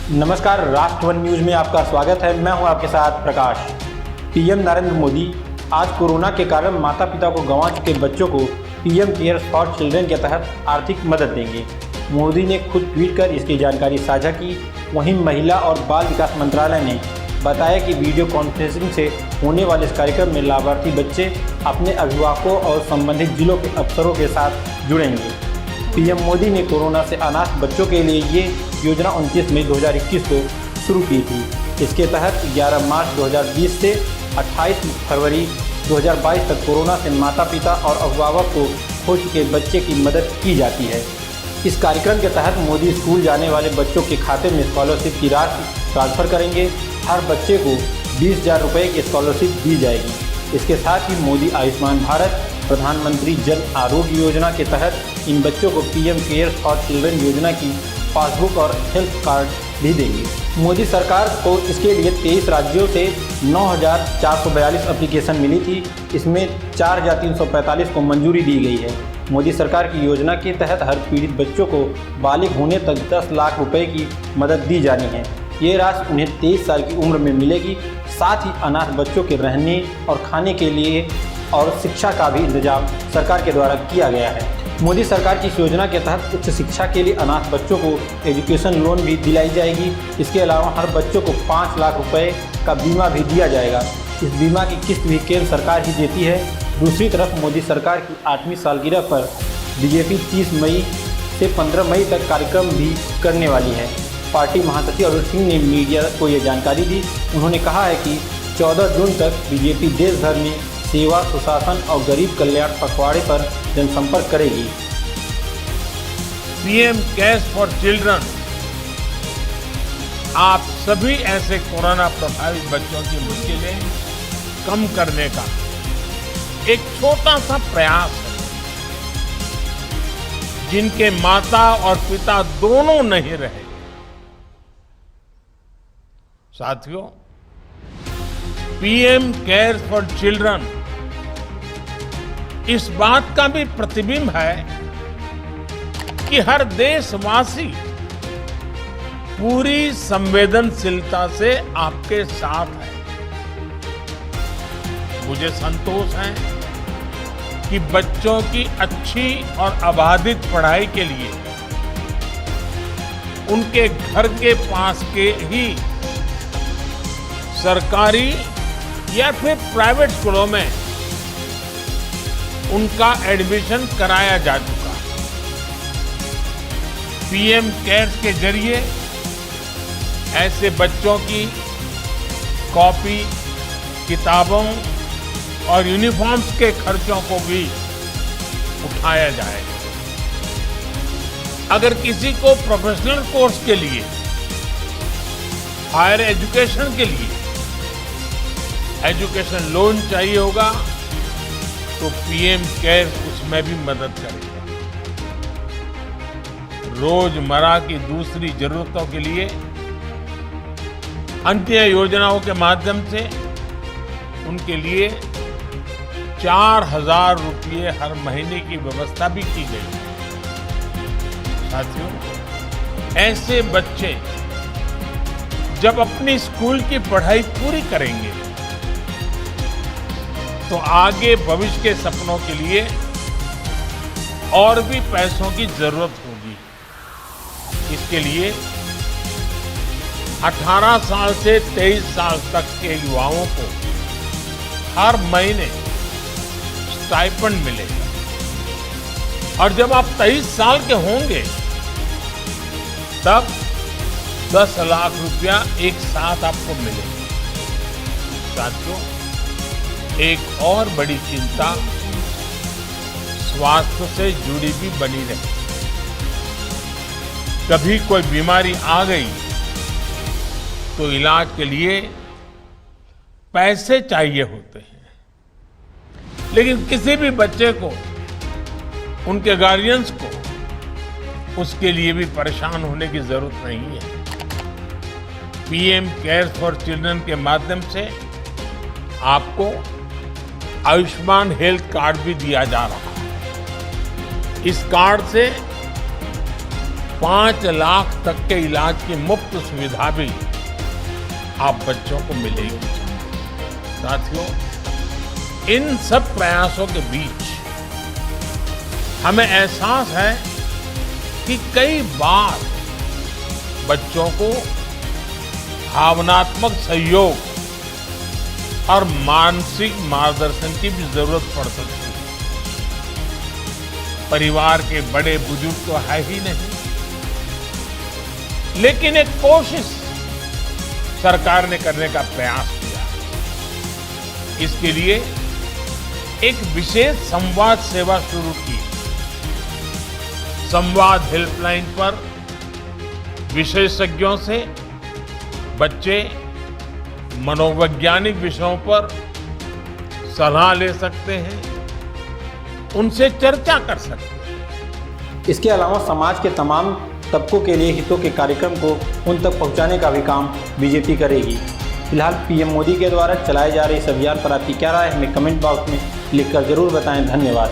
नमस्कार, राष्ट्र one news में आपका स्वागत है। मैं हूं आपके साथ प्रकाश। पीएम नरेंद्र मोदी आज कोरोना के कारण माता पिता को गंवा चुके बच्चों को पीएम केयर्स फॉर चिल्ड्रन के तहत आर्थिक मदद देंगे। मोदी ने खुद ट्वीट कर इसकी जानकारी साझा की। वहीं महिला और बाल विकास मंत्रालय ने बताया कि वीडियो कॉन्फ्रेंसिंग से होने वाले इस कार्यक्रम में लाभार्थी बच्चे अपने अभिभावकों और संबंधित जिलों के अफसरों के साथ जुड़ेंगे। पीएम मोदी ने कोरोना से अनाथ बच्चों के लिए ये योजना 29 मई 2021 को शुरू की थी। इसके तहत 11 मार्च 2020 से 28 फरवरी 2022 तक कोरोना से माता पिता और अभिभावक को खो चुके बच्चे की मदद की जाती है। इस कार्यक्रम के तहत मोदी स्कूल जाने वाले बच्चों के खाते में स्कॉलरशिप की राशि ट्रांसफ़र करेंगे। हर बच्चे को 20,000 रुपये की स्कॉलरशिप दी जाएगी। इसके साथ ही मोदी आयुष्मान भारत, प्रधानमंत्री जन आरोग्य योजना के तहत इन बच्चों को पीएम केयर्स फॉर चिल्ड्रन योजना की पासबुक और हेल्थ कार्ड भी देंगे। मोदी सरकार को इसके लिए 23 राज्यों से 9,442 एप्लीकेशन मिली थी। इसमें 4,345 को मंजूरी दी गई है। मोदी सरकार की योजना के तहत हर पीड़ित बच्चों को बालिग होने तक 10 लाख रुपए की मदद दी जानी है। ये राशि उन्हें 23 साल की उम्र में मिलेगी। साथ ही अनाथ बच्चों के रहने और खाने के लिए और शिक्षा का भी इंतजाम सरकार के द्वारा किया गया है। मोदी सरकार की इस योजना के तहत उच्च शिक्षा के लिए अनाथ बच्चों को एजुकेशन लोन भी दिलाई जाएगी। इसके अलावा हर बच्चों को 5 लाख रुपए का बीमा भी दिया जाएगा। इस बीमा की किस्त भी केंद्र सरकार ही देती है। दूसरी तरफ मोदी सरकार की 8वीं सालगिरह पर बीजेपी 30 मई से 15 मई तक कार्यक्रम भी करने वाली है। पार्टी महासचिव अरुण सिंह ने मीडिया को ये जानकारी दी। उन्होंने कहा है कि 14 जून तक बीजेपी देश भर में सेवा, सुशासन और गरीब कल्याण पखवाड़े पर जनसंपर्क करेगी। पीएम केयर्स फॉर चिल्ड्रन आप सभी ऐसे कोरोना प्रभावित बच्चों की मुश्किलें कम करने का एक छोटा सा प्रयास है। जिनके माता और पिता दोनों नहीं रहे। साथियों, पीएम केयर्स फॉर चिल्ड्रन इस बात का भी प्रतिबिंब है कि हर देशवासी पूरी संवेदनशीलता से आपके साथ है। मुझे संतोष है कि बच्चों की अच्छी और अबाधित पढ़ाई के लिए उनके घर के पास के ही सरकारी या फिर प्राइवेट स्कूलों में उनका एडमिशन कराया जा चुका है। पीएम केयर्स के जरिए ऐसे बच्चों की कॉपी, किताबों और यूनिफॉर्म्स के खर्चों को भी उठाया जाएगा। अगर किसी को प्रोफेशनल कोर्स के लिए, हायर एजुकेशन के लिए एजुकेशन लोन चाहिए होगा तो पीएम केयर्स उसमें भी मदद करेगा। रोजमर्रा की दूसरी जरूरतों के लिए अन्य योजनाओं के माध्यम से उनके लिए 4,000 रुपये हर महीने की व्यवस्था भी की गई है। साथियों, ऐसे बच्चे जब अपनी स्कूल की पढ़ाई पूरी करेंगे तो आगे भविष्य के सपनों के लिए और भी पैसों की जरूरत होगी। इसके लिए 18 साल से 23 साल तक के युवाओं को हर महीने स्टाइपेंड मिलेगा और जब आप 23 साल के होंगे तब 10 लाख रुपया एक साथ आपको मिलेगा। साथियों, एक और बड़ी चिंता स्वास्थ्य से जुड़ी भी बनी रही। कभी कोई बीमारी आ गई तो इलाज के लिए पैसे चाहिए होते हैं, लेकिन किसी भी बच्चे को, उनके गार्डियंस को उसके लिए भी परेशान होने की जरूरत नहीं है। पीएम केयर्स फॉर चिल्ड्रन के माध्यम से आपको आयुष्मान हेल्थ कार्ड भी दिया जा रहा है। इस कार्ड से 5 लाख तक के इलाज की मुफ्त सुविधा भी आप बच्चों को मिलेगी। साथियों, इन सब प्रयासों के बीच हमें एहसास है कि कई बार बच्चों को भावनात्मक सहयोग और मानसिक मार्गदर्शन की भी जरूरत पड़ सकती है। परिवार के बड़े बुजुर्ग तो है ही नहीं, लेकिन एक कोशिश सरकार ने करने का प्रयास किया। इसके लिए एक विशेष संवाद सेवा शुरू की। संवाद हेल्पलाइन पर विशेषज्ञों से बच्चे मनोवैज्ञानिक विषयों पर सलाह ले सकते हैं, उनसे चर्चा कर सकते हैं। इसके अलावा समाज के तमाम तबकों के लिए हितों के कार्यक्रम को उन तक पहुंचाने का भी काम बीजेपी करेगी। फिलहाल पीएम मोदी के द्वारा चलाए जा रहे इस अभियान पर आपकी क्या राय है, हमें कमेंट बॉक्स में लिखकर जरूर बताएं। धन्यवाद।